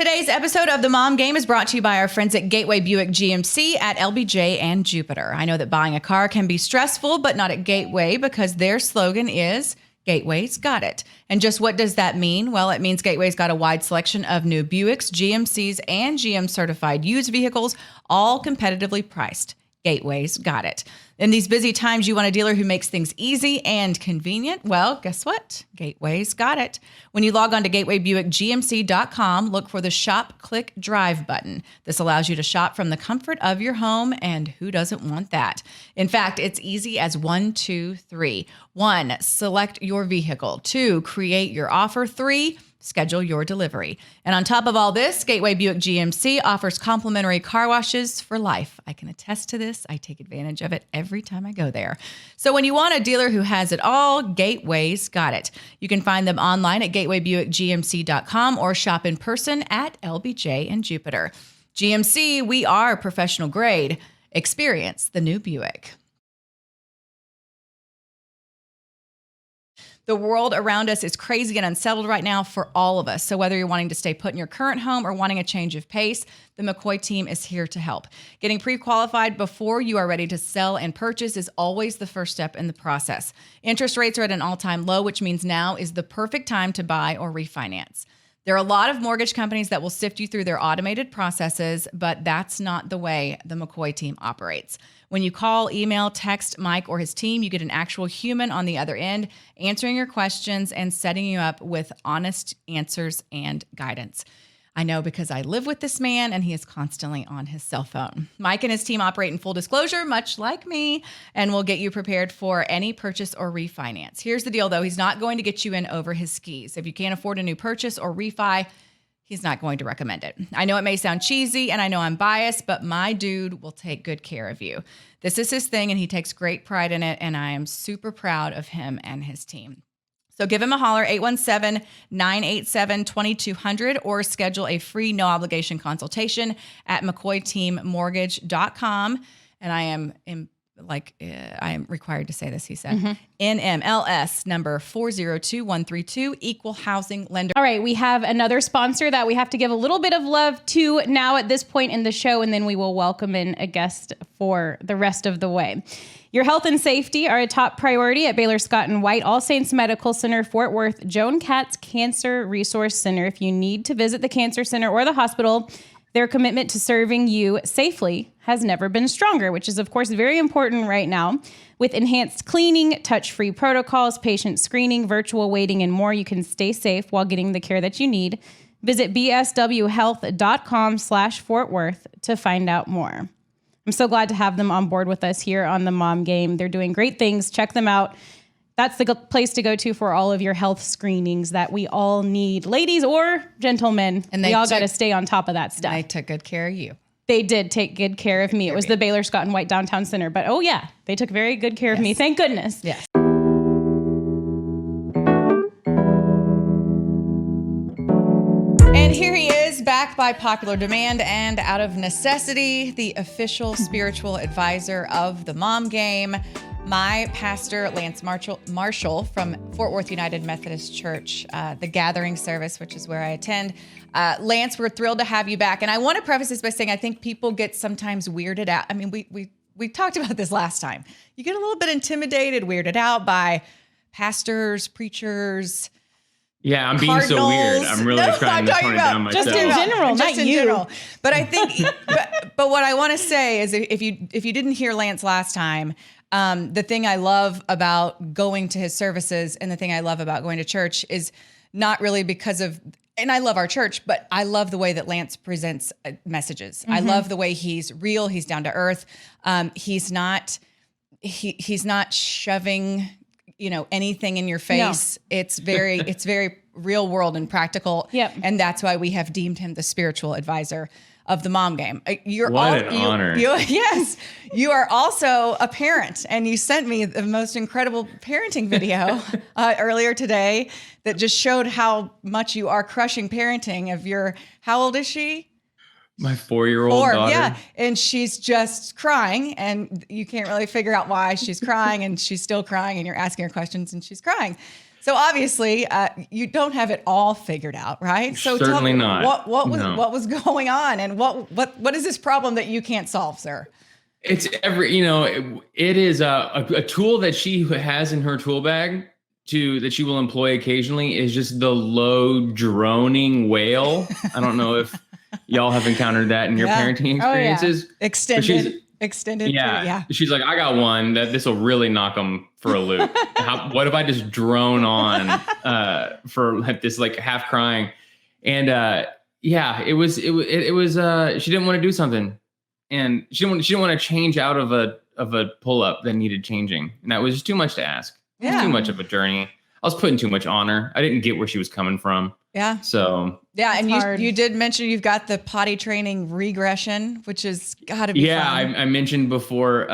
Today's episode of The Mom Game is brought to you by our friends at Gateway Buick GMC at LBJ and Jupiter. I know that buying a car can be stressful, but not at Gateway, because their slogan is Gateway's got it. And just what does that mean? Well, it means Gateway's got a wide selection of new Buicks, GMCs, and GM certified used vehicles, all competitively priced. Gateway's got it. In these busy times, you want a dealer who makes things easy and convenient. Well, guess what? Gateway's got it. When you log on to gatewaybuickgmc.com, look for the Shop, Click, Drive button. This allows you to shop from the comfort of your home, and who doesn't want that? In fact, it's easy as 1, 2, 3. 1, select your vehicle. 2, create your offer. 3, schedule your delivery. And on top of all this, Gateway Buick GMC offers complimentary car washes for life. I can attest to this. I take advantage of it every time I go there. So when you want a dealer who has it all, Gateway's got it. You can find them online at gatewaybuickgmc.com or shop in person at LBJ and Jupiter. GMC, we are professional grade. Experience the new Buick. The world around us is crazy and unsettled right now for all of us. So whether you're wanting to stay put in your current home or wanting a change of pace, the McCoy team is here to help. Getting pre-qualified before you are ready to sell and purchase is always the first step in the process. Interest rates are at an all-time low, which means now is the perfect time to buy or refinance. There are a lot of mortgage companies that will sift you through their automated processes, but that's not the way the McCoy team operates. When you call, email, text Mike or his team, you get an actual human on the other end, answering your questions and setting you up with honest answers and guidance. I know because I live with this man and he is constantly on his cell phone. Mike and his team operate in full disclosure, much like me, and will get you prepared for any purchase or refinance. Here's the deal, though. He's not going to get you in over his skis. If you can't afford a new purchase or refi, he's not going to recommend it. I know it may sound cheesy and I know I'm biased, but my dude will take good care of you. This is his thing and he takes great pride in it, and I am super proud of him and his team. So give him a holler, 817-987-2200, or schedule a free no-obligation consultation at McCoyTeamMortgage.com. And I am required to say this, he said. NMLS number 402132, Equal Housing Lender. All right, we have another sponsor that we have to give a little bit of love to now at this point in the show, and then we will welcome in a guest for the rest of the way. Your health and safety are a top priority at Baylor Scott & White All Saints Medical Center, Fort Worth, Joan Katz Cancer Resource Center. If you need to visit the cancer center or the hospital, their commitment to serving you safely has never been stronger, which is, of course, very important right now. With enhanced cleaning, touch-free protocols, patient screening, virtual waiting, and more, you can stay safe while getting the care that you need. Visit bswhealth.com/Fort Worth to find out more. I'm so glad to have them on board with us here on the Mom Game. They're doing great things. Check them out. That's the place to go to for all of your health screenings that we all need, ladies or gentlemen. And we all got to stay on top of that stuff. They took good care of you. They did take good care of me. It was the Baylor Scott & White Downtown Center. But oh yeah, they took very good care of me. Thank goodness. Yes. And here he is, back by popular demand and out of necessity, the official spiritual advisor of the Mom Game, my pastor, Lance Marshall from Fort Worth United Methodist Church, the Gathering Service, which is where I attend. Lance, we're thrilled to have you back. And I want to preface this by saying I think people get sometimes weirded out. I mean, we talked about this last time. You get a little bit intimidated, weirded out by pastors, preachers. Yeah, I'm being so weird. I'm really trying to tone it down myself. Just in general, not you. General. But I think, but what I want to say is, if you didn't hear Lance last time, the thing I love about going to his services and the thing I love about going to church is not really because of, and I love our church, but I love the way that Lance presents messages. I love the way he's real. He's down to earth. He's not shoving, anything in your face. No. It's very real world and practical. Yep. And that's why we have deemed him the spiritual advisor of the Mom Game. What an honor. Yes. You are also a parent, and you sent me the most incredible parenting video earlier today that just showed how much you are crushing parenting of your, how old is she? My 4-year-old daughter. Yeah. And she's just crying, and you can't really figure out why she's crying, and she's still crying, and you're asking her questions and she's crying. So obviously, you don't have it all figured out, right? So Certainly tell me not. What was going on, and what is this problem that you can't solve, sir? It's it is a tool that she has in her tool bag that she will employ occasionally is just the low droning wail. I don't know if y'all have encountered that in your parenting experiences. Oh, yeah. Extended. Yeah. She's like, I got one that this will really knock them for a loop. What if I just drone on for this like half crying? And it was she didn't want to do something. And she didn't want to change out of a pull-up that needed changing. And that was just too much to ask. It was too much of a journey. I was putting too much on her. I didn't get where she was coming from. Yeah. So and you did mention you've got the potty training regression, which has got to be fun. I mentioned before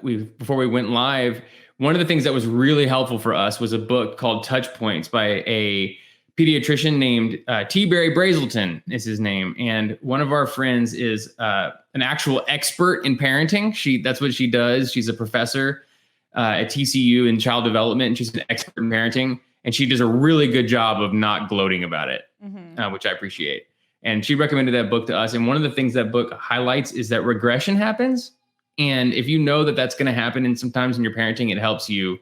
we went live, one of the things that was really helpful for us was a book called Touch Points by a pediatrician named T. Barry Brazelton is his name. And one of our friends is an actual expert in parenting. That's what she does. She's a professor at TCU in child development, and she's an expert in parenting. And she does a really good job of not gloating about it, which I appreciate. And she recommended that book to us. And one of the things that book highlights is that regression happens. And if you know that that's going to happen, and sometimes in your parenting, it helps you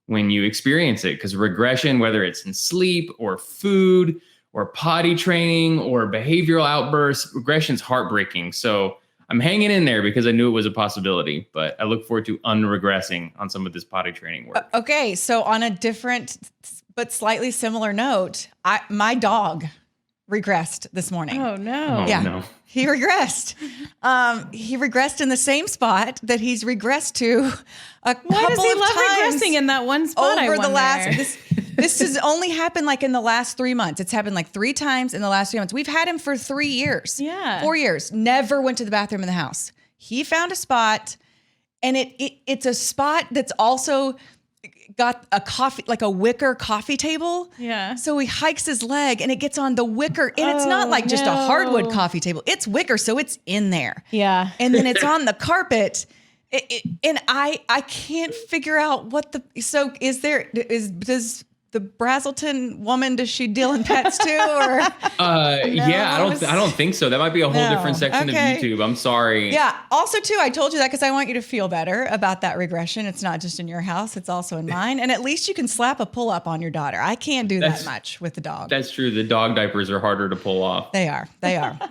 when you experience it, because regression, whether it's in sleep or food or potty training or behavioral outbursts, regression is heartbreaking. So I'm hanging in there because I knew it was a possibility, but I look forward to unregressing on some of this potty training work. Okay. So on a different but slightly similar note, my dog regressed this morning. Oh no. No. He regressed. He regressed in the same spot that he's regressed to a couple of times. Why does he love regressing in that one spot? Over the last, this has only happened like in the last 3 months. It's happened like 3 times in the last 3 months. We've had him for 3 years. Yeah. 4 years. Never went to the bathroom in the house. He found a spot, and it's a spot that's also got a coffee, like a wicker coffee table. Yeah. So he hikes his leg and it gets on the wicker. And it's not like just a hardwood coffee table. It's wicker. So it's in there. Yeah. And then it's on the carpet. And I can't figure out so does the Brazelton woman, does she deal in pets too? Or I don't think so. That might be a whole different section of YouTube. I'm sorry. Yeah. Also too, I told you that because I want you to feel better about that regression. It's not just in your house, it's also in mine. And at least you can slap a pull-up on your daughter. I can't do that much with the dog. That's true. The dog diapers are harder to pull off. They are.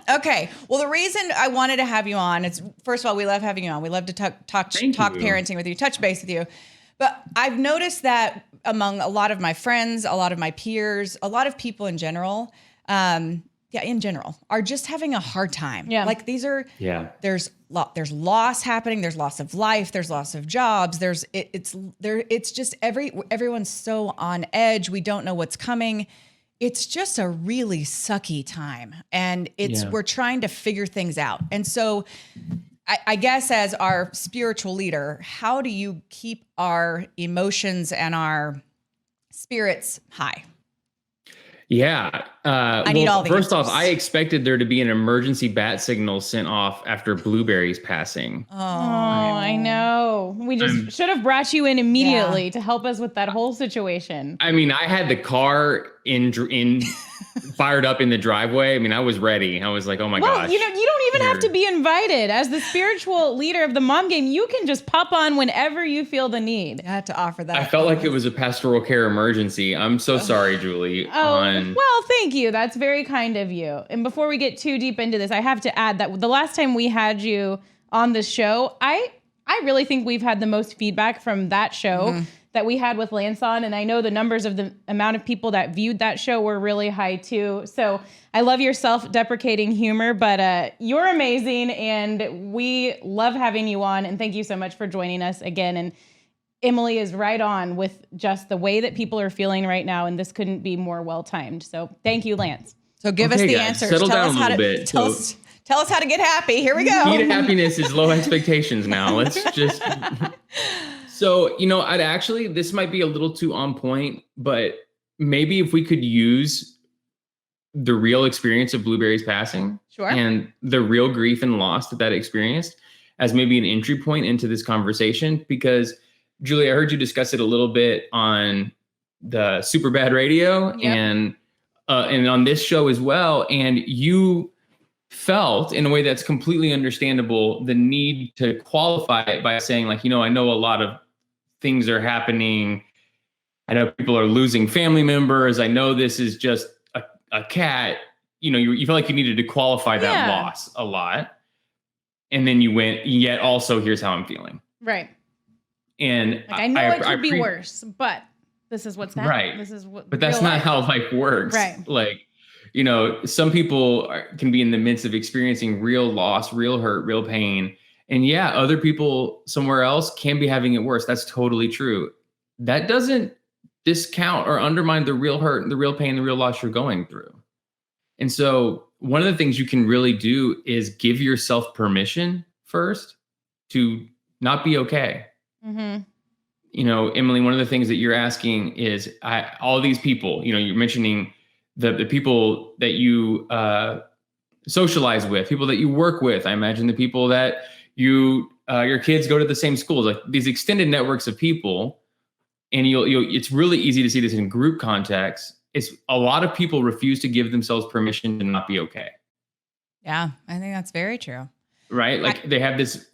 Okay. Well, the reason I wanted to have you on is, first of all, we love having you on. We love to talk parenting with you, touch base with you. But I've noticed that among a lot of my friends, a lot of my peers, a lot of people in general, are just having a hard time. Yeah. Like there's loss happening. There's loss of life. There's loss of jobs. It's just everyone's so on edge. We don't know what's coming. It's just a really sucky time. And we're trying to figure things out. And so I guess as our spiritual leader, how do you keep our emotions and our spirits high? Yeah. I need all the First answers. off, I expected there to be an emergency bat signal sent off after Blueberry's passing. Oh, I know. We just should have brought you in immediately to help us with that whole situation. I mean, I had the car in fired up in the driveway. I mean, I was ready. I was like, oh my gosh. You don't even have to be invited. As the spiritual leader of the Mom Game, you can just pop on whenever you feel the need. I had to offer that. I felt like it was a pastoral care emergency. I'm so sorry, Julie. Well, thank you. That's very kind of you. And before we get too deep into this, I have to add that the last time we had you on the show, I really think we've had the most feedback from that show that we had with Lance on. And I know the numbers of the amount of people that viewed that show were really high too. So I love your self-deprecating humor, but you're amazing. And we love having you on. And thank you so much for joining us again. And Emily is right on with just the way that people are feeling right now. And this couldn't be more well-timed. So thank you, Lance. So give us the answers. Settle down a little bit. Tell us how to get happy. Here we go. Key to happiness is low expectations now. Let's just... So, this might be a little too on point, but maybe if we could use the real experience of Blueberry's passing and the real grief and loss that experienced as maybe an entry point into this conversation, because Julie, I heard you discuss it a little bit on the Super Bad Radio and on this show as well. And you felt, in a way that's completely understandable, the need to qualify it by saying, like, you know, I know a lot of things are happening. I know people are losing family members. I know this is just a cat. You know, you felt like you needed to qualify that loss a lot. And then you went, yet also here's how I'm feeling. Right. And like, I know it could be worse, but this is what's happening. Right. This is what. But that's not how life works. Right. Like, you know, some people can be in the midst of experiencing real loss, real hurt, real pain. And yeah, other people somewhere else can be having it worse. That's totally true. That doesn't discount or undermine the real hurt, the real pain, the real loss you're going through. And so one of the things you can really do is give yourself permission first to not be okay. Mm-hmm. You know, Emily, one of the things that you're asking is all these people, you know, you're mentioning the people that you socialize with, people that you work with. I imagine the people that your kids go to the same schools, like these extended networks of people. And it's really easy to see this in group context. It's a lot of people refuse to give themselves permission to not be okay. Yeah, I think that's very true. Right? Like they have this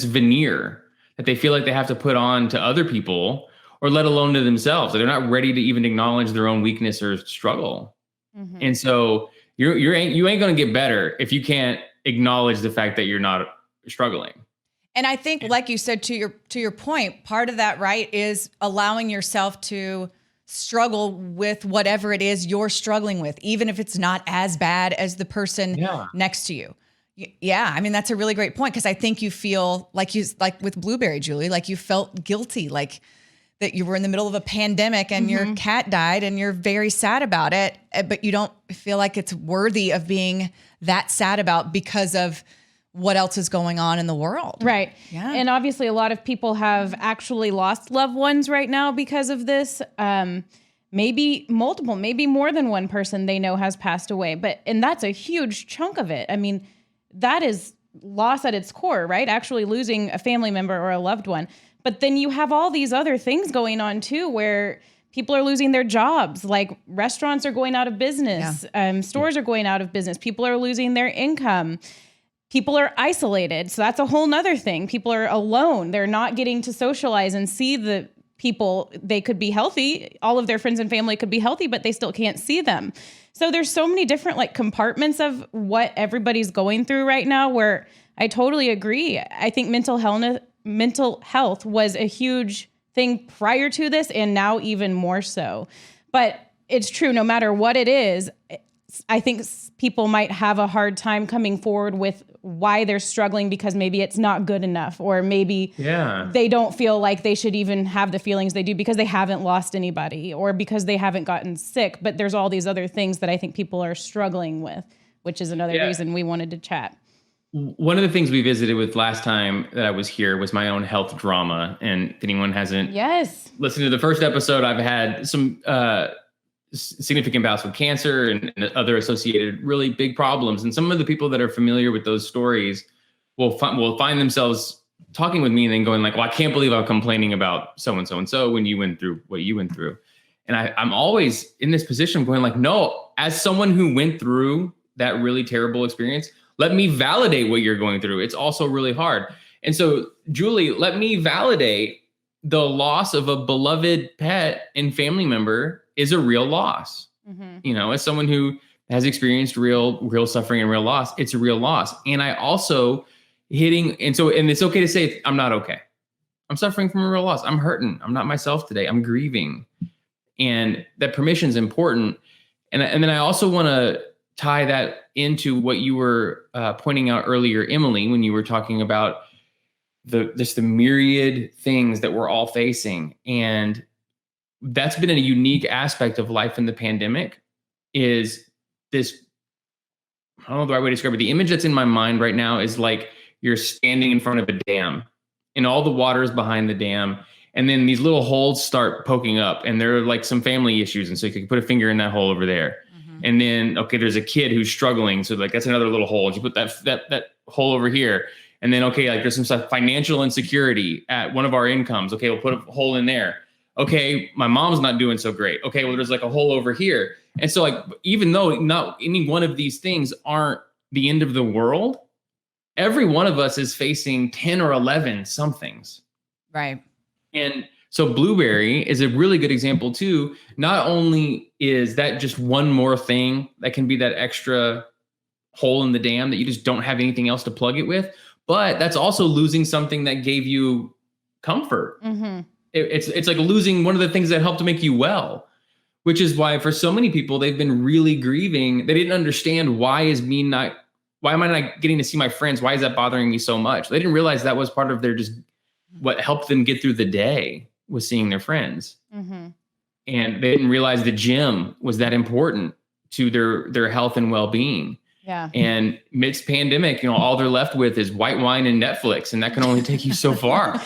veneer that they feel like they have to put on to other people, or let alone to themselves. They're not ready to even acknowledge their own weakness or struggle. Mm-hmm. And so you ain't going to get better if you can't acknowledge the fact that you're not struggling. And I think, like you said, to your point, part of that, right, is allowing yourself to struggle with whatever it is you're struggling with, even if it's not as bad as the person next to you. Yeah. I mean, that's a really great point, because I think you feel like with Blueberry, Julie, like you felt guilty, like that you were in the middle of a pandemic and your cat died and you're very sad about it, but you don't feel like it's worthy of being that sad about because of what else is going on in the world. Right. Yeah. And obviously a lot of people have actually lost loved ones right now because of this. Maybe multiple, maybe more than one person they know has passed away. And that's a huge chunk of it. I mean, that is loss at its core, right? Actually losing a family member or a loved one. But then you have all these other things going on too, where people are losing their jobs, like restaurants are going out of business, stores are going out of business, people are losing their income. People are isolated. So that's a whole nother thing. People are alone. They're not getting to socialize and see the people. They could be healthy. All of their friends and family could be healthy, but they still can't see them. So there's so many different like compartments of what everybody's going through right now, where I totally agree. I think mental health was a huge thing prior to this, and now even more so. But it's true, no matter what it is, I think people might have a hard time coming forward with why they're struggling, because maybe it's not good enough, or maybe they don't feel like they should even have the feelings they do because they haven't lost anybody, or because they haven't gotten sick. But there's all these other things that I think people are struggling with, which is another reason we wanted to chat. One of the things we visited with last time that I was here was my own health drama. And if anyone hasn't listened to the first episode, I've had some significant bouts with cancer and other associated really big problems. And some of the people that are familiar with those stories will find themselves talking with me and then going like, well, I can't believe I'm complaining about so-and-so and so when you went through what you went through. And I'm always in this position going like, no, as someone who went through that really terrible experience, let me validate what you're going through. It's also really hard. And so, Julie, let me validate the loss of a beloved pet and family member is a real loss. Mm-hmm. You know, as someone who has experienced real suffering and real loss, it's a real loss. And I also and it's okay to say, I'm not okay. I'm suffering from a real loss. I'm hurting. I'm not myself today. I'm grieving. And that permission is important. And then I also want to tie that into what you were pointing out earlier, Emily, when you were talking about the myriad things that we're all facing. And that's been a unique aspect of life in the pandemic, is this, I don't know the right way to describe it. The image that's in my mind right now is like you're standing in front of a dam and all the water is behind the dam. And then these little holes start poking up, and there are like some family issues. And so you can put a finger in that hole over there. Mm-hmm. And then, okay, there's a kid who's struggling. So like, that's another little hole. You put that hole over here. And then, okay, like there's some stuff, financial insecurity at one of our incomes. Okay, we'll put a hole in there. Okay, my mom's not doing so great. Okay, well, there's like a hole over here. And so like, even though not any one of these things aren't the end of the world, every one of us is facing 10 or 11 somethings. Right. And so Blueberry is a really good example too. Not only is that just one more thing that can be that extra hole in the dam that you just don't have anything else to plug it with, but that's also losing something that gave you comfort. Mm-hmm. It's like losing one of the things that helped to make you well, which is why for so many people, they've been really grieving. They didn't understand why am I not getting to see my friends? Why is that bothering me so much? They didn't realize that was part of their just what helped them get through the day was seeing their friends. Mm-hmm. And they didn't realize the gym was that important to their health and well-being. Yeah. And midst pandemic, all they're left with is white wine and Netflix, and that can only take you so far.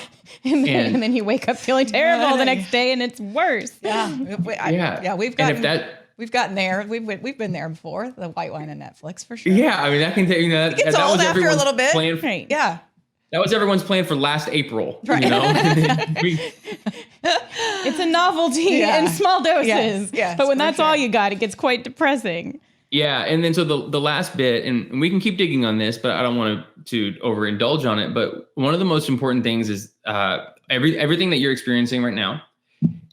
and then you wake up feeling terrible the next day, and it's worse. Yeah. We've gotten there. We've been there before. The white wine and Netflix for sure. Yeah, I mean that can take it gets old after a little bit. Right. Yeah. That was everyone's plan for last April. Right. It's a novelty in small doses. Yes, but when that's all you got, it ggets quite depressing. Yeah. And then so the last bit, and we can keep digging on this, but I don't want to overindulge on it. But one of the most important things is everything that you're experiencing right now,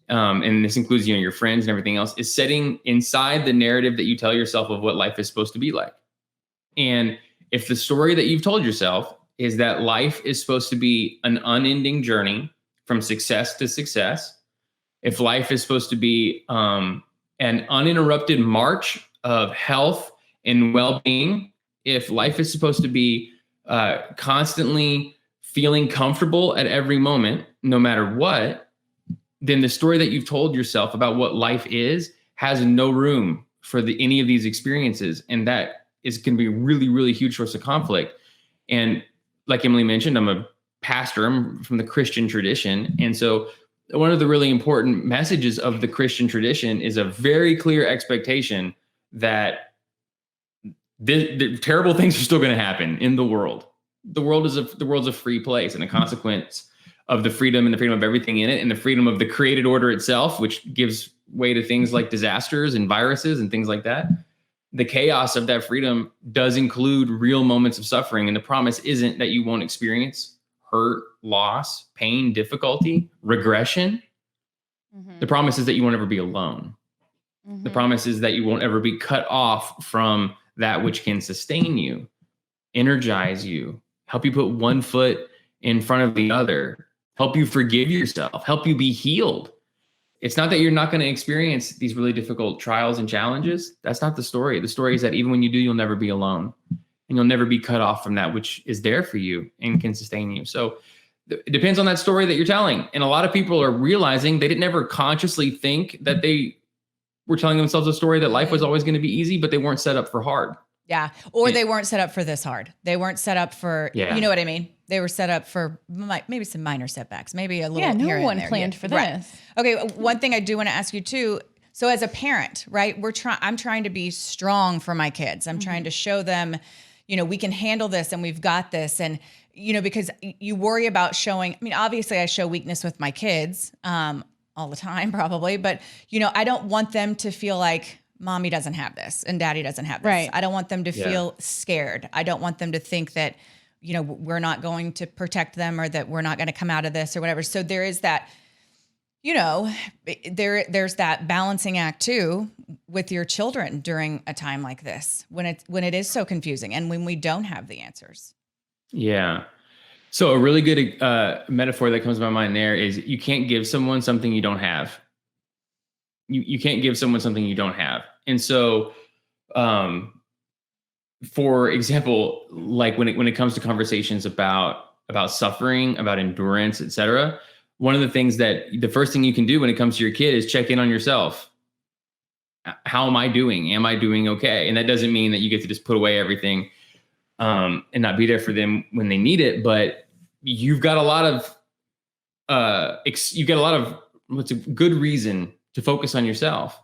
and this includes your friends and everything else, is setting inside the narrative that you tell yourself of what life is supposed to be like. And if the story that you've told yourself is that life is supposed to be an unending journey from success to success, if life is supposed to be an uninterrupted march of health and well-being, if life is supposed to be constantly feeling comfortable at every moment, no matter what, then the story that you've told yourself about what life is has no room for any of these experiences. And that is going to be a really, really huge source of conflict. And like Emily mentioned, I'm a pastor. I'm from the Christian tradition. And so one of the really important messages of the Christian tradition is a very clear expectation that the terrible things are still going to happen in the world. The world's a free place, and a consequence of the freedom and the freedom of everything in it, and the freedom of the created order itself, which gives way to things like disasters and viruses and things like that. The chaos of that freedom does include real moments of suffering. And the promise isn't that you won't experience hurt, loss, pain, difficulty, regression. Mm-hmm. The promise is that you won't ever be alone. Mm-hmm. The promise is that you won't ever be cut off from that which can sustain you, energize you, help you put one foot in front of the other, help you forgive yourself, help you be healed. It's not that you're not going to experience these really difficult trials and challenges. That's not the story. The story is that even when you do, you'll never be alone, and you'll never be cut off from that which is there for you and can sustain you. So it depends on that story that you're telling. And a lot of people are realizing they didn't ever consciously think that they were telling themselves a story that life was always going to be easy, but they weren't set up for hard. Yeah. Or they weren't set up for this hard. They weren't set up for, you know what I mean? They were set up for maybe some minor setbacks, maybe a little. Yeah, no here one and there. planned for this. Right. Okay. One thing I do want to ask you too. So as a parent, right, I'm trying to be strong for my kids. I'm trying to show them, we can handle this and we've got this. And, because you worry about showing, obviously I show weakness with my kids all the time probably, but, I don't want them to feel like mommy doesn't have this and daddy doesn't have this. Right. I don't want them to feel scared. I don't want them to think that, we're not going to protect them or that we're not going to come out of this or whatever. So there is that, there's that balancing act too with your children during a time like this, when it is so confusing and when we don't have the answers. Yeah. So a really good metaphor that comes to my mind there is you can't give someone something you don't have. You can't give someone something you don't have. And so, for example, like when it comes to conversations about suffering, about endurance, et cetera, one of the things that the first thing you can do when it comes to your kid is check in on yourself. How am I doing? Am I doing okay? And that doesn't mean that you get to just put away everything and not be there for them when they need it. But you've got a lot of what's a good reason to focus on yourself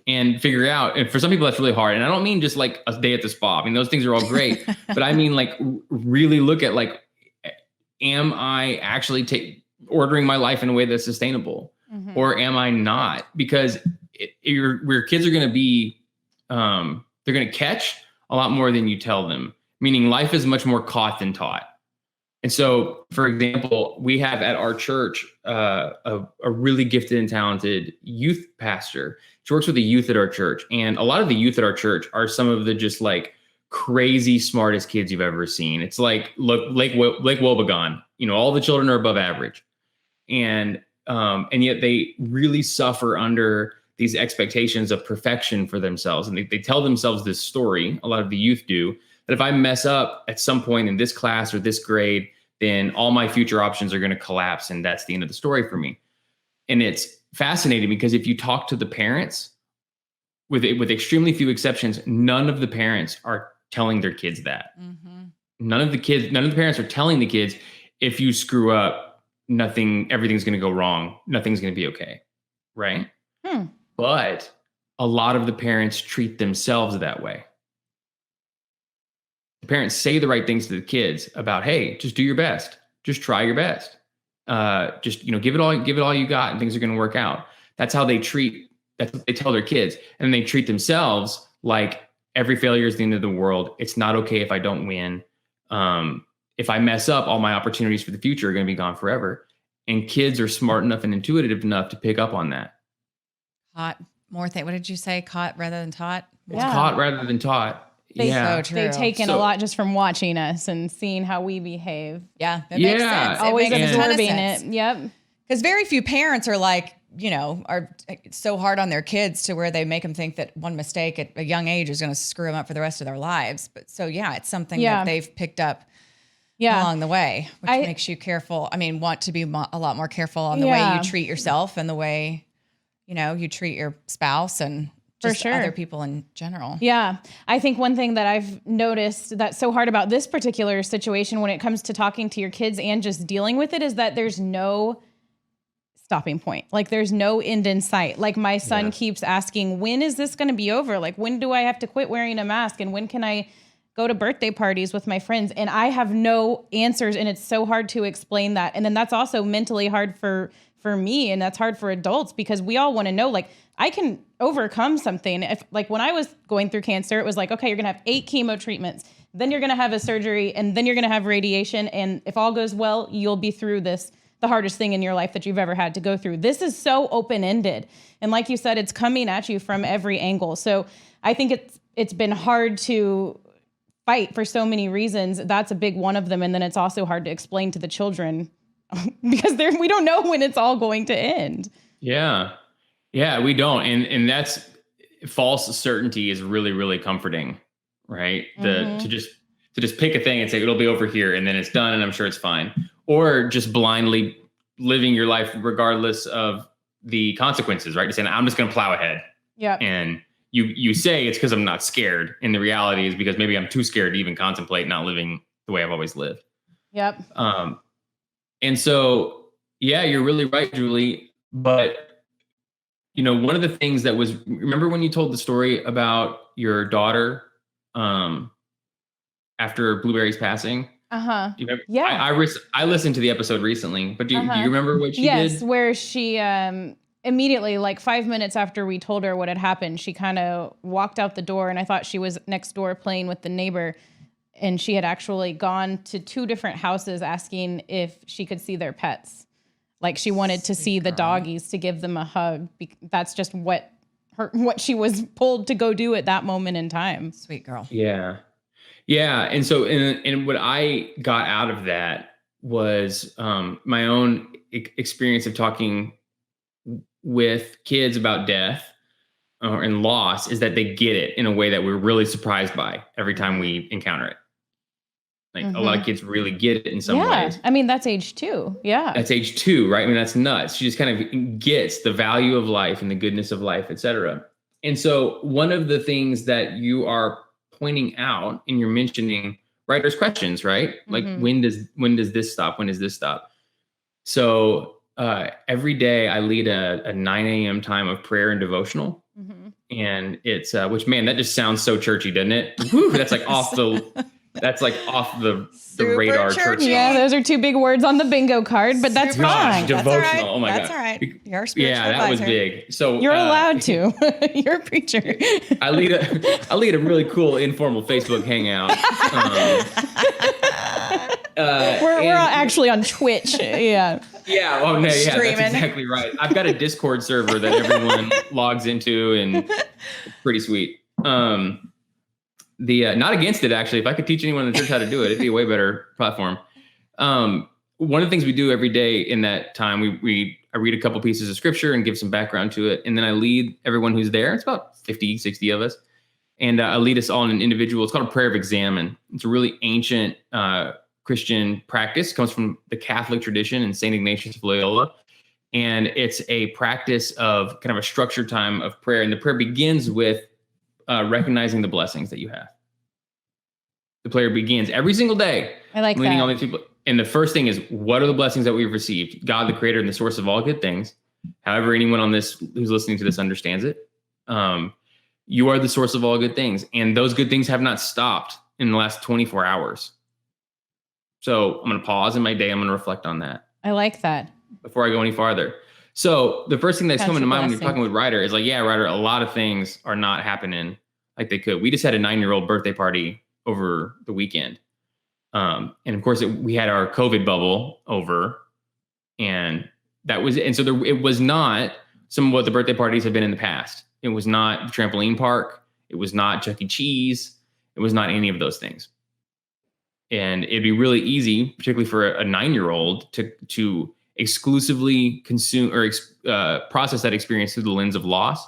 and figure out. And for some people, that's really hard. And I don't mean just like a day at the spa. Those things are all great, but I mean like really look at like, am I actually ordering my life in a way that's sustainable? or am I not? Because where kids are going to be, they're going to catch a lot more than you tell them, meaning life is much more caught than taught. And so, for example, we have at our church a really gifted and talented youth pastor. She works with the youth at our church. And a lot of the youth at our church are some of the just like crazy smartest kids you've ever seen. It's like Lake Wobegon. All the children are above average. And yet they really suffer under these expectations of perfection for themselves. And they tell themselves this story, a lot of the youth do, that if I mess up at some point in this class or this grade, then all my future options are going to collapse. And that's the end of the story for me. And it's fascinating because if you talk to the parents, with extremely few exceptions, none of the parents are telling their kids that. Mm-hmm. None of the parents are telling the kids, if you screw up, everything's going to go wrong. Nothing's going to be okay. Right. But a lot of the parents treat themselves that way. The parents say the right things to the kids about, hey, just do your best. Just try your best. Just give it all you got, and things are going to work out. That's what they tell their kids. And they treat themselves like every failure is the end of the world. It's not okay if I don't win. If I mess up, all my opportunities for the future are going to be gone forever. And kids are smart enough and intuitive enough to pick up on that. What did you say? Caught rather than taught? It's caught rather than taught. So true. They take in a lot just from watching us and seeing how we behave. Yeah, that makes sense. Always absorbing it. Yep. Because very few parents are like, are so hard on their kids to where they make them think that one mistake at a young age is going to screw them up for the rest of their lives. But so, it's something that they've picked up along the way, which makes you careful. Want to be a lot more careful on the way you treat yourself and the way, you treat your spouse and just other people in general. Yeah. I think one thing that I've noticed that's so hard about this particular situation when it comes to talking to your kids and just dealing with it is that there's no stopping point. Like there's no end in sight. Like my son keeps asking, when is this going to be over? Like when do I have to quit wearing a mask? And when can I go to birthday parties with my friends? And I have no answers. And it's so hard to explain that. And then that's also mentally hard for me. And that's hard for adults because we all want to know, like, I can overcome something. If like when I was going through cancer, it was like, okay, you're going to have 8 chemo treatments. Then you're going to have a surgery and then you're going to have radiation. And if all goes well, you'll be through this, the hardest thing in your life that you've ever had to go through. This is so open-ended. And like you said, it's coming at you from every angle. So I think it's been hard to fight for so many reasons. That's a big one of them. And then it's also hard to explain to the children because we don't know when it's all going to end. Yeah. Yeah, we don't. And that's false certainty is really, really comforting, right? To just pick a thing and say, it'll be over here and then it's done and I'm sure it's fine. Or just blindly living your life regardless of the consequences, right? Just saying, I'm just going to plow ahead. Yeah. And you say it's because I'm not scared. And the reality is because maybe I'm too scared to even contemplate not living the way I've always lived. Yep. And so, yeah, you're really right, Julie. But, one of the things that was, remember when you told the story about your daughter after Blueberry's passing? Uh-huh. Do you remember? Yeah. I listened to the episode recently, but do you remember what she did? Yes, where she immediately, like 5 minutes after we told her what had happened, she kind of walked out the door, and I thought she was next door playing with the neighbor, and she had actually gone to 2 different houses asking if she could see their pets. Like she wanted to see the doggies to give them a hug. That's just what she was pulled to go do at that moment in time. Sweet girl. Yeah. Yeah. And so, and what I got out of that was my own experience of talking with kids about death and loss is that they get it in a way that we're really surprised by every time we encounter it. Like a lot of kids really get it in some ways. I mean, that's age 2. Yeah. That's age 2, right? I mean, that's nuts. She just kind of gets the value of life and the goodness of life, et cetera. And so one of the things that you are pointing out and you're mentioning, right, there's questions, right? Like when does this stop? When does this stop? So every day I lead a 9 a.m. time of prayer and devotional. And it's, which, man, that just sounds so churchy, doesn't it? Whew, that's like off the That's like off the Super radar churchy. church. Yeah, those are 2 big words on the bingo card, but that's Super fine. Gosh, That's all right. devotional. Oh my That's God. all right. You're a spiritual Yeah, that was advisor. big. So You're allowed to. You're a preacher. I lead a really cool informal Facebook hangout. We're actually on Twitch. Yeah. Yeah. Oh no. Yeah, Streaming. that's exactly right. I've got a Discord server that everyone logs into, and it's pretty sweet. Not against it actually. If I could teach anyone in the church how to do it, it'd be a way better platform. One of the things we do every day in that time, I read a couple pieces of scripture and give some background to it, and then I lead everyone who's there. It's about 50, 60 of us, and I lead us all in an individual. It's called a prayer of examen. It's a really ancient Christian practice. It comes from the Catholic tradition and St. Ignatius of Loyola. And it's a practice of kind of a structured time of prayer. And the prayer begins with recognizing the blessings that you have. The prayer begins every single day. I like leading that. all these people. And the first thing is, what are the blessings that we've received? God, the creator and the source of all good things. However, anyone on this who's listening to this understands it. You are the source of all good things. And those good things have not stopped in the last 24 hours. So I'm going to pause in my day. I'm going to reflect on that I like that. before I go any farther. So the first thing that's That's coming a to mind when you're blessing. talking with Ryder is like, yeah, Ryder, a lot of things are not happening like they could. We just had a 9-year-old birthday party over the weekend. And of course we had our COVID bubble over, and that was, and so it was not some of what the birthday parties have been in the past. It was not the trampoline park. It was not Chuck E. Cheese. It was not any of those things. And it'd be really easy, particularly for a 9-year-old, to exclusively consume or process that experience through the lens of loss.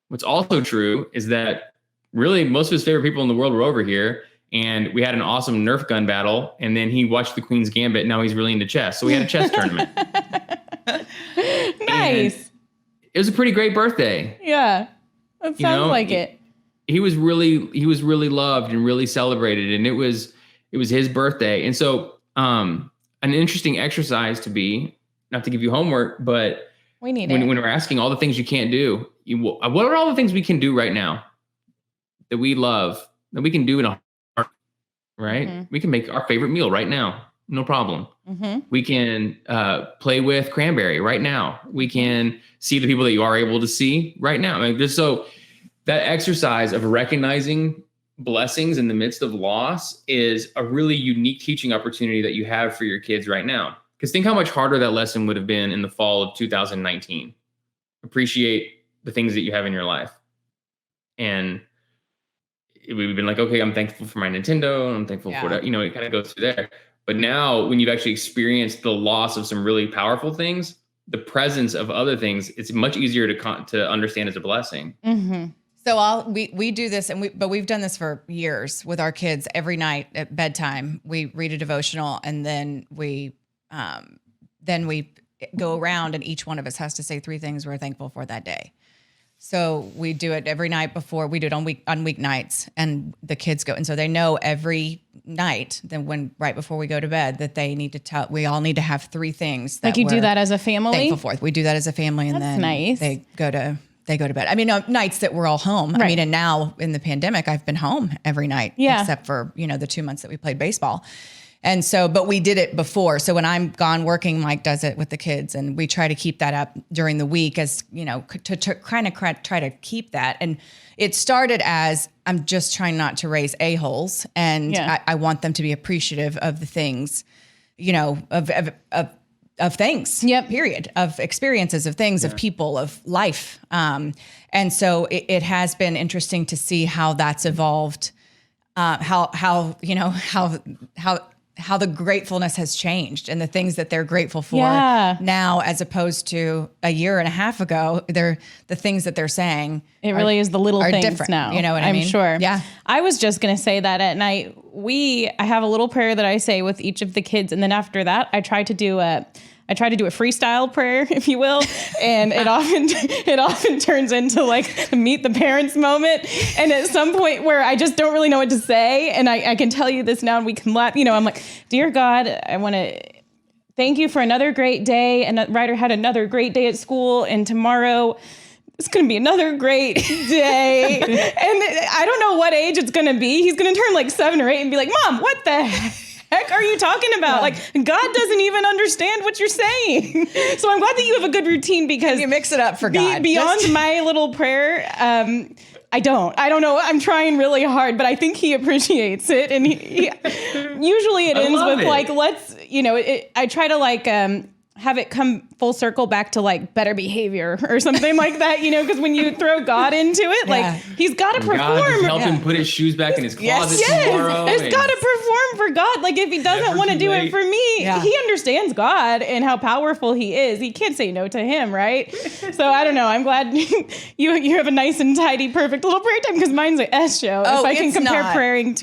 What's also true is that really most of his favorite people in the world were over here, and we had an awesome Nerf gun battle, and then he watched the Queen's Gambit. Now he's really into chess. So we had a chess tournament. Nice. And it was a pretty great birthday. Yeah. That sounds like it. He was really loved and really celebrated, and it was his birthday. And so an interesting exercise to be, not to give you homework, but We need when it. we're asking all the things you can't do, what are all the things we can do right now that we love, that we can do in a heart, right? Mhm. We can make our favorite meal right now. No problem. Mm-hmm. We can play with Cranberry right now. We can see the people that you are able to see right now. I mean, so that exercise of recognizing blessings in the midst of loss is a really unique teaching opportunity that you have for your kids right now. Because think how much harder that lesson would have been in the fall of 2019. Appreciate the things that you have in your life. And we've been like, okay, I'm thankful for my Nintendo. I'm thankful for that. It kind of goes through there. But now when you've actually experienced the loss of some really powerful things, the presence of other things, it's much easier to understand as a blessing. Mm-hmm. So we do this, but we've done this for years with our kids. Every night at bedtime, we read a devotional, and then we go around, and each one of us has to say 3 things we're thankful for that day. So we do it every night before we do it on weeknights, and the kids go, and so they know every night then right before we go to bed that they need to we all need to have 3 things that Like you do we're that as a family? thankful for. We do that as a family, and That's then nice. they go to bed. I mean, nights that we're all home. Right. I mean, and now in the pandemic, I've been home every night, except for, the 2 months that we played baseball. And so, but we did it before. So when I'm gone working, Mike does it with the kids, and we try to keep that up during the week as, to kind of try to keep that. And it started as, I'm just trying not to raise a-holes, and I want them to be appreciative of the things, of things, period, of experiences, of things, of people, of life. And so it has been interesting to see how that's evolved, how the gratefulness has changed, and the things that they're grateful for now, as opposed to a year and a half ago. They're the things that they're saying. It really is the little things different now. You know what I mean? I'm sure. Yeah. I was just going to say that at night, I have a little prayer that I say with each of the kids. And then after that, I try to do a freestyle prayer, if you will. And it often turns into like meet the parents moment. And at some point where I just don't really know what to say, and I can tell you this now and we can laugh, I'm like, dear God, I want to thank you for another great day. And Ryder had another great day at school. And tomorrow it's going to be another great day. And I don't know what age it's going to be. He's going to turn like 7 or 8 and be like, Mom, what the heck are you talking about? Yeah. Like, God doesn't even understand what you're saying. So I'm glad that you have a good routine, because you mix it up for God. Beyond my little prayer, I don't know. I'm trying really hard, but I think he appreciates it. And he usually it ends with like, let's, I try to like, have it come full circle back to like better behavior or something like that, because when you throw God into it, like he's got to perform. God, help him put his shoes back in his closet tomorrow. He's got to perform for God. Like if he doesn't want to do it for me, he understands God and how powerful he is. He can't say no to him, right? So I don't know. I'm glad you have a nice and tidy, perfect little prayer time, because mine's an S show. If I can compare praying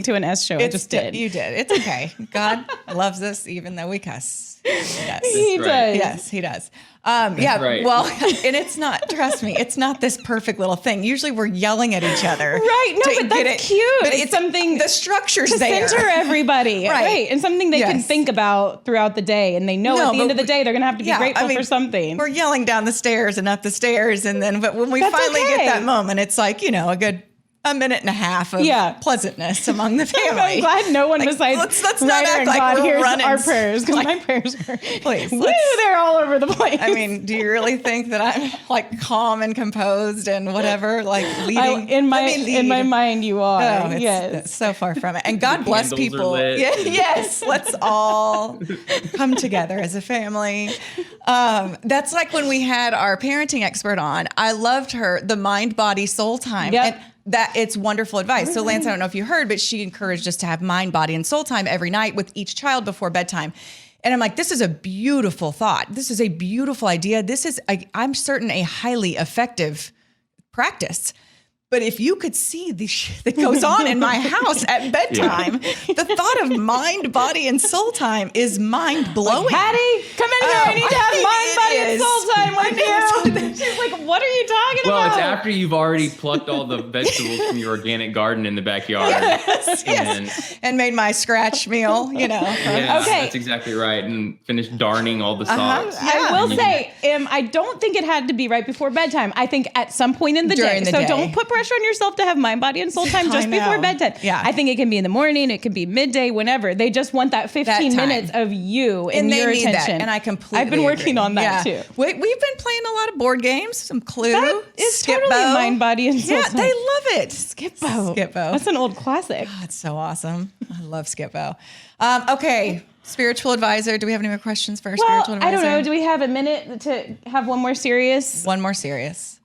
to an S show, I just did. You did. It's okay. God loves us even though we cuss. Yes, he does. Yes, he does. Right. Well, and it's not, trust me, it's not this perfect little thing. Usually we're yelling at each other. Right. No, but that's cute. But it's something, the structure's to there. Center everybody. Right. And something they can think about throughout the day. And they know at the end of the day, they're going to have to be grateful for something. We're yelling down the stairs and up the stairs. And then, but when we finally get that moment, it's like, a minute and a half of pleasantness among the family. I'm glad no one besides let's not act like God hears our prayers, because my prayers are please, they're all over the place. I mean, do you really think that I'm like calm and composed and whatever, like leading? In my mind, you are. Oh, it's so far from it. And God bless people. Yes, let's all come together as a family. That's like when we had our parenting expert on. I loved her, the mind, body, soul time. Yep. And that it's wonderful advice. So Lance, I don't know if you heard, but she encouraged us to have mind, body, and soul time every night with each child before bedtime. And I'm like, this is a beautiful thought. This is a beautiful idea. This is, I'm certain, a highly effective practice. But if you could see the shit that goes on in my house at bedtime, the thought of mind, body, and soul time is mind blowing. Like, Hattie, come in here. I need to have mind, body, and soul time with you. She's like, what are you talking about? Well, it's after you've already plucked all the vegetables from your organic garden in the backyard. Yes. And made my scratch meal, Yeah, okay. That's exactly right. And finished darning all the socks. I will say, I don't think it had to be right before bedtime. I think at some point in the day. So don't put pressure on yourself to have mind, body, and soul time just before bedtime. Yeah. I think it can be in the morning, it can be midday, whenever. They just want that 15 minutes of you and your attention. That. And I completely I've been working on that too. We've been playing a lot of board games, some Clue, that is totally mind, body, and soul time. They love it. Skip-Bo. Skip-Bo. That's an old classic. Oh, it's so awesome. I love Skip-Bo. Okay. Spiritual advisor. Do we have any more questions for our spiritual advisor? I don't know. Do we have a minute to have one more serious? One more serious.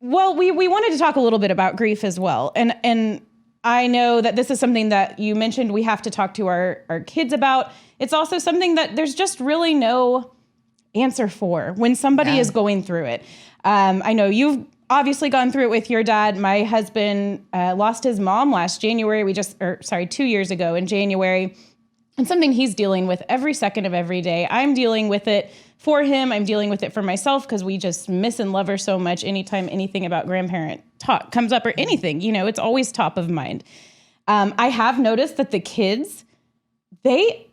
Well, we wanted to talk a little bit about grief as well. And I know that this is something that you mentioned we have to talk to our kids about. It's also something that there's just really no answer for when somebody is going through it. I know you've obviously gone through it with your dad. My husband lost his mom last January. 2 years ago in January. And something he's dealing with every second of every day. I'm dealing with it for him. I'm dealing with it for myself because we just miss and love her so much. Anytime anything about grandparent talk comes up or anything, it's always top of mind. I have noticed that the kids, they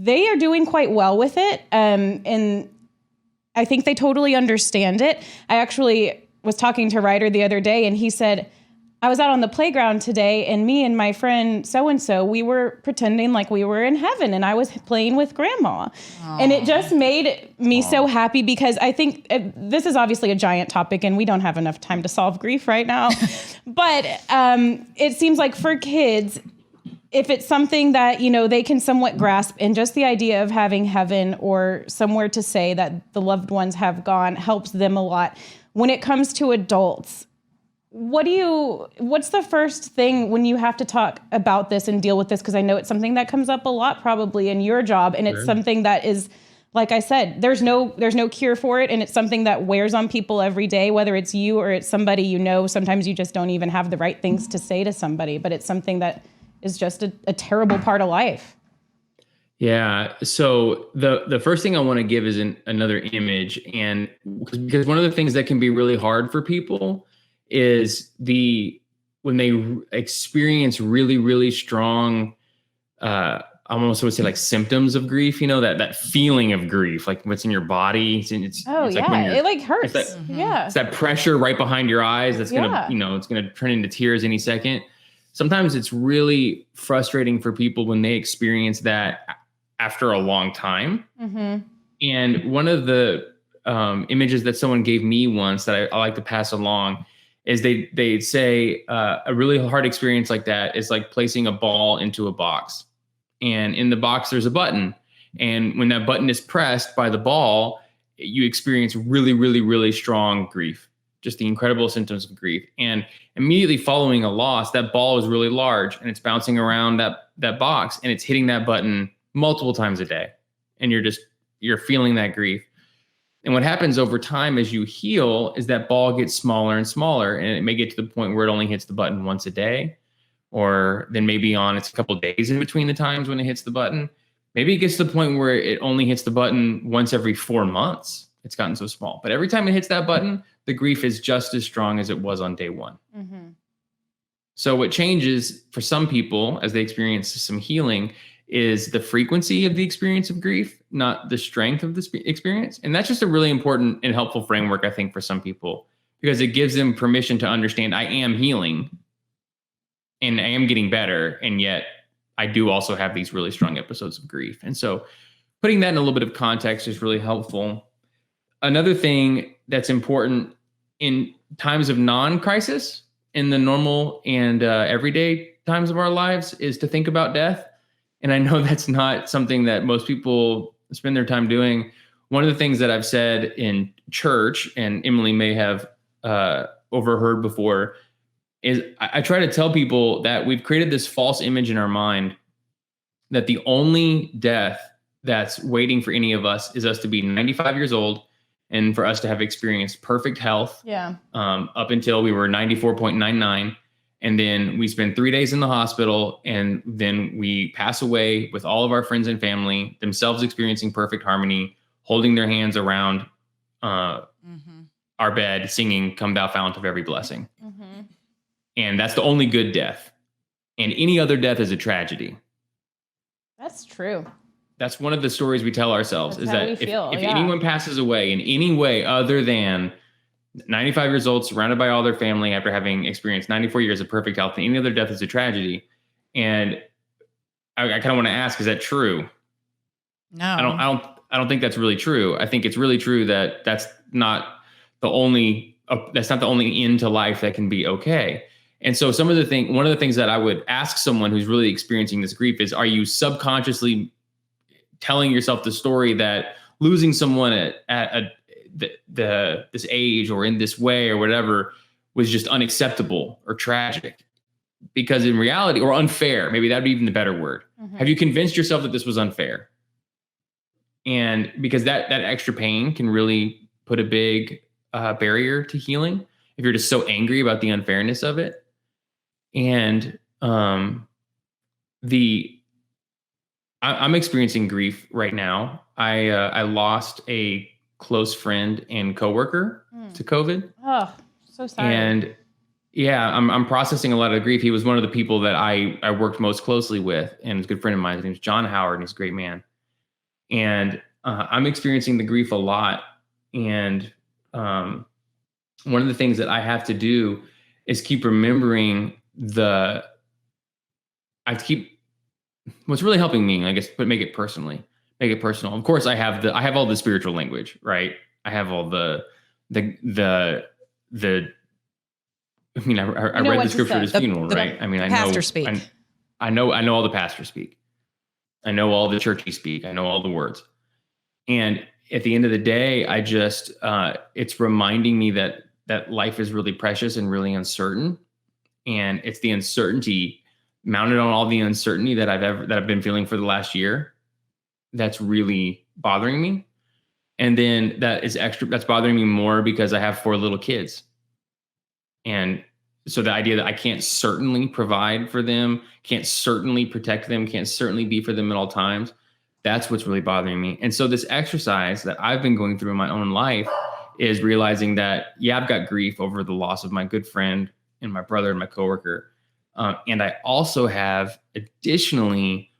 are doing quite well with it. And I think they totally understand it. I actually was talking to Ryder the other day and he said, I was out on the playground today and me and my friend so-and-so, we were pretending like we were in heaven and I was playing with grandma. Aww. And it just made me so happy because I think this is obviously a giant topic and we don't have enough time to solve grief right now. But it seems like for kids, if it's something that, they can somewhat grasp and just the idea of having heaven or somewhere to say that the loved ones have gone helps them a lot. When it comes to adults, what's the first thing when you have to talk about this and deal with this? Because I know it's something that comes up a lot probably in your job. And it's something that is, like I said, there's no cure for it. And it's something that wears on people every day, whether it's you or it's somebody sometimes you just don't even have the right things to say to somebody. But it's something that is just a terrible part of life. Yeah. So the first thing I want to give is another image. And because one of the things that can be really hard for people is when they experience really, really strong I almost would say like symptoms of grief, that feeling of grief, like what's in your body. It's like when it like hurts. It's that pressure right behind your eyes that's it's gonna turn into tears any second. Sometimes it's really frustrating for people when they experience that after a long time. And one of the images that someone gave me once that I like to pass along is they'd say a really hard experience like that is like placing a ball into a box. And in the box, there's a button. And when that button is pressed by the ball, you experience really, really, really strong grief, just the incredible symptoms of grief. And immediately following a loss, that ball is really large and it's bouncing around that box and it's hitting that button multiple times a day. And you're feeling that grief. And what happens over time as you heal is that ball gets smaller and smaller. And it may get to the point where it only hits the button once a day. Or then maybe it's a couple of days in between the times when it hits the button. Maybe it gets to the point where it only hits the button once every 4 months. It's gotten so small. But every time it hits that button, the grief is just as strong as it was on day one. So what changes for some people as they experience some healing is the frequency of the experience of grief, not the strength of the experience. And that's just a really important and helpful framework, I think, for some people, because it gives them permission to understand I am healing. And I am getting better, and yet I do also have these really strong episodes of grief. And so putting that in a little bit of context is really helpful. Another thing that's important in times of non-crisis, in the normal and everyday times of our lives, is to think about death. And I know that's not something that most people spend their time doing. One of the things that I've said in church, and Emily may have overheard before, is I try to tell people that we've created this false image in our mind that the only death that's waiting for any of us is us to be 95 years old and for us to have experienced perfect health up until we were 94.99. And then we spend 3 days in the hospital, and then we pass away with all of our friends and family, themselves experiencing perfect harmony, holding their hands around our bed, singing, "Come Thou Fount of Every Blessing." And that's the only good death. And any other death is a tragedy. That's true. That's one of the stories we tell ourselves, is that if yeah. anyone passes away in any way other than 95 years old, surrounded by all their family after having experienced 94 years of perfect health, any other death is a tragedy. And I kind of want to ask, is that true? No. I don't think that's really true. I think it's really true that that's not the only end to life that can be okay. And so one of the things that I would ask someone who's really experiencing this grief is, are you subconsciously telling yourself the story that losing someone at this age or in this way or whatever was just unacceptable or tragic? Because in reality, or unfair, maybe that'd be even the better word. Have you convinced yourself that this was unfair? And because that extra pain can really put a big barrier to healing if you're just so angry about the unfairness of it. And I'm experiencing grief right now. I lost a close friend and coworker to COVID. Oh, so sorry. And yeah, I'm processing a lot of grief. He was one of the people that I worked most closely with, and he's a good friend of mine. His name's John Howard, and he's a great man. And I'm experiencing the grief a lot. And one of the things that I have to do is keep remembering what's really helping me, I guess, but make it personal. Of course, I have all the spiritual language, right? I have all I read the scripture at his funeral, right? I mean, I know pastor speak. I know all the pastors speak. I know all the churchy speak. I know all the words. And at the end of the day, I just it's reminding me that life is really precious and really uncertain. And it's the uncertainty mounted on all the uncertainty that I've been feeling for the last year that's really bothering me. And then that's bothering me more because I have 4 little kids. And so the idea that I can't certainly provide for them, can't certainly protect them, can't certainly be for them at all times, that's what's really bothering me. And so this exercise that I've been going through in my own life is realizing that, yeah, I've got grief over the loss of my good friend and my brother and my coworker. And I also have additionally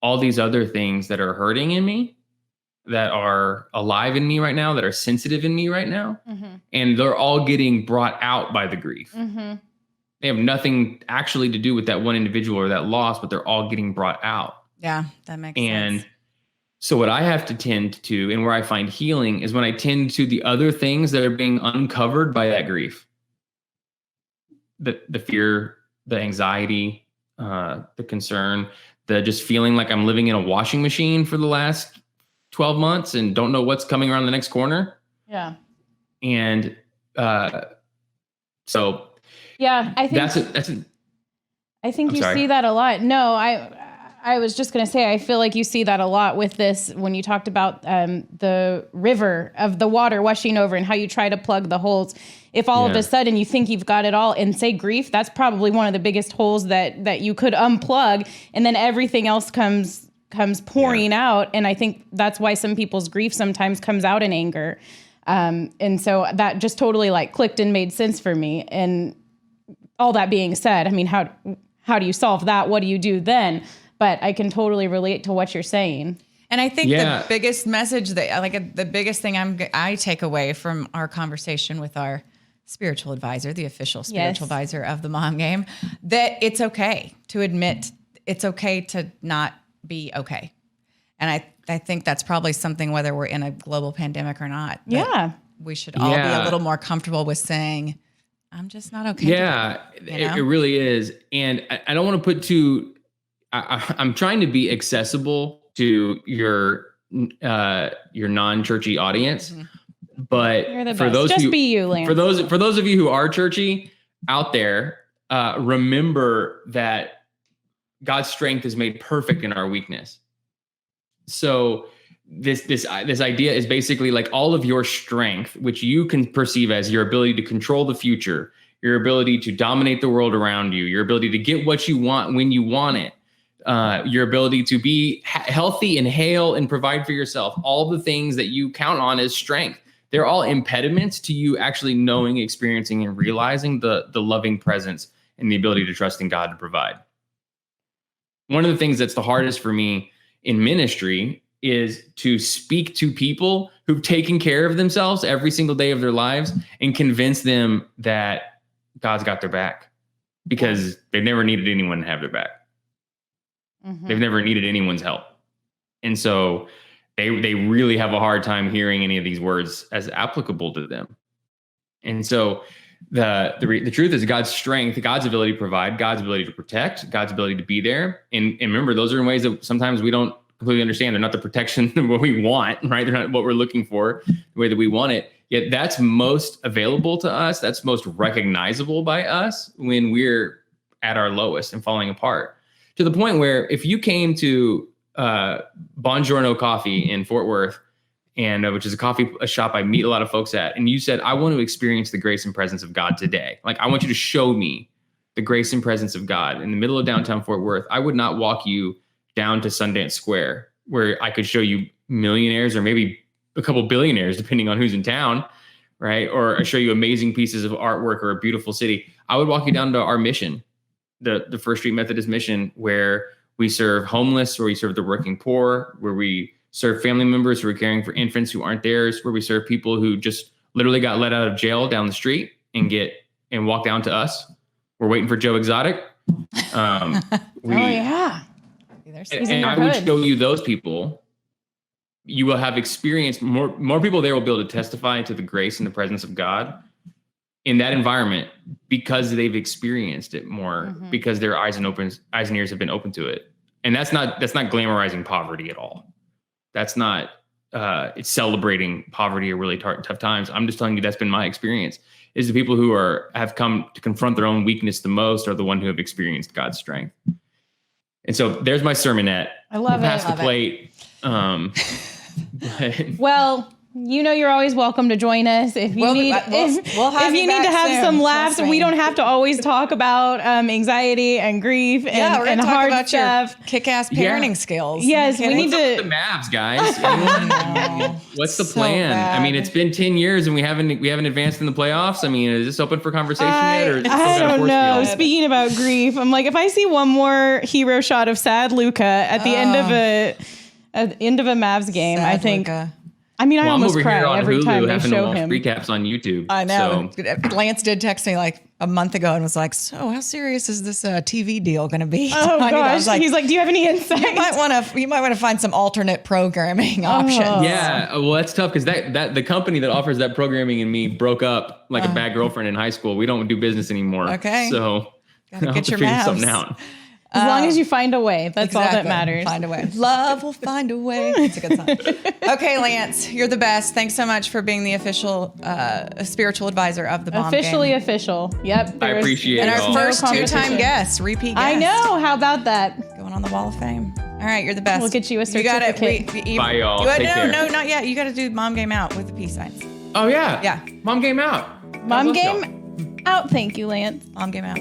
all these other things that are hurting in me, that are alive in me right now, that are sensitive in me right now. And they're all getting brought out by the grief. They have nothing actually to do with that one individual or that loss, but they're all getting brought out. Yeah, that makes And sense. so what I have to tend to, and where I find healing, is when I tend to the other things that are being uncovered by that grief. The fear, the anxiety, the concern, the just feeling like I'm living in a washing machine for the last 12 months and don't know what's coming around the next corner. Yeah. And so yeah, I think I think you see that a lot. No, I was just going to say, I feel like you see that a lot with this when you talked about the river of the water washing over and how you try to plug the holes. If all of a sudden you think you've got it all, and say grief, that's probably one of the biggest holes that you could unplug, and then everything else comes pouring out. And I think that's why some people's grief sometimes comes out in anger. And so that just totally like clicked and made sense for me. And all that being said, I mean, how do you solve that? What do you do then? But I can totally relate to what you're saying. And I think the biggest message the biggest thing I take away from our conversation with our spiritual advisor, the official spiritual advisor of the Mom Game, that it's okay to admit it's okay to not be okay. And I think that's probably something, whether we're in a global pandemic or not, we should all be a little more comfortable with saying, I'm just not okay. Yeah, it really is. And I don't want to put I'm trying to be accessible to your non-churchy audience, but you're the for best. those just be you, Lance. for those of you who are churchy out there, remember that God's strength is made perfect in our weakness. So this idea is basically like all of your strength, which you can perceive as your ability to control the future, your ability to dominate the world around you, your ability to get what you want when you want it, your ability to be healthy and hale and provide for yourself, all the things that you count on as strength. They're all impediments to you actually knowing, experiencing, and realizing the loving presence and the ability to trust in God to provide. One of the things that's the hardest for me in ministry is to speak to people who've taken care of themselves every single day of their lives and convince them that God's got their back, because they've never needed anyone to have their back. They've never needed anyone's help. And so they really have a hard time hearing any of these words as applicable to them. And so the truth is God's strength, God's ability to provide, God's ability to protect, God's ability to be there. And remember, those are in ways that sometimes we don't completely understand. They're not the protection what we want, right? They're not what we're looking for, the way that we want it. Yet that's most available to us. That's most recognizable by us when we're at our lowest and falling apart. To the point where if you came to Buongiorno Coffee in Fort Worth, and which is a shop I meet a lot of folks at, and you said, I want to experience the grace and presence of God today. Like, I want you to show me the grace and presence of God in the middle of downtown Fort Worth. I would not walk you down to Sundance Square, where I could show you millionaires or maybe a couple billionaires, depending on who's in town, right? Or show you amazing pieces of artwork or a beautiful city. I would walk you down to our mission, the First Street Methodist mission, where we serve homeless, where we serve the working poor, where we serve family members who are caring for infants who aren't theirs, where we serve people who just literally got let out of jail down the street and walk down to us. We're waiting for Joe Exotic. Oh yeah. And I would show you those people. You will have experienced more people there will be able to testify to the grace and the presence of God in that environment because they've experienced it more, because their eyes and ears have been open to it. And that's not glamorizing poverty at all. That's not it's celebrating poverty or really tough times. I'm just telling you that's been my experience. Is the people who have come to confront their own weakness the most are the one who have experienced God's strength. And so there's my sermonette. I love it. Pass the plate. Well, You know, you're always welcome to join us if you We'll need. have if you you need to back have soon, some laughs, trust me. we don't have to always talk about anxiety and grief We're and going to talk hard about stuff. your kick-ass parenting skills. Yes, we need What's up to. with the Mavs, guys? Anyone? What's the So plan? bad. I mean, it's been 10 years and we haven't advanced in the playoffs. I mean, is this open for conversation yet, or is it still I got a don't force know. field? Speaking about grief, I'm like, if I see one more hero shot of sad Luca at the end of a Mavs game, Sad I think. Luka. I mean, I Well, I'm almost over cry here on every Hulu time they having to show watch him. recaps on YouTube. I know. So. Lance did text me like a month ago and was like, "So, how serious is this TV deal going to be?" Oh I gosh, was like, he's like, "Do you have any insight?" you might want to find some alternate programming options. Yeah, well, that's tough because that the company that offers that programming and me broke up like a bad girlfriend in high school. We don't do business anymore. Okay. So Gotta I'll get have to your figure Mavs. something out. As long as you find a way, that's all that matters. Find a way. Love will find a way. It's a good song. Okay, Lance, you're the best. Thanks so much for being the official spiritual advisor of the Bomb Officially Game. official. Yep. I appreciate And it our all. first competition. two-time guest, repeat guest. I know. How about that? Going on the Wall of Fame. All right, you're the best. We'll get you a You got it. certificate. Bye, y'all. Take care. No, not yet. You got to do Mom Game out with the peace signs. Oh yeah. Yeah. Mom game out. Mom God bless y'all. game out. Thank you, Lance. Mom Game out.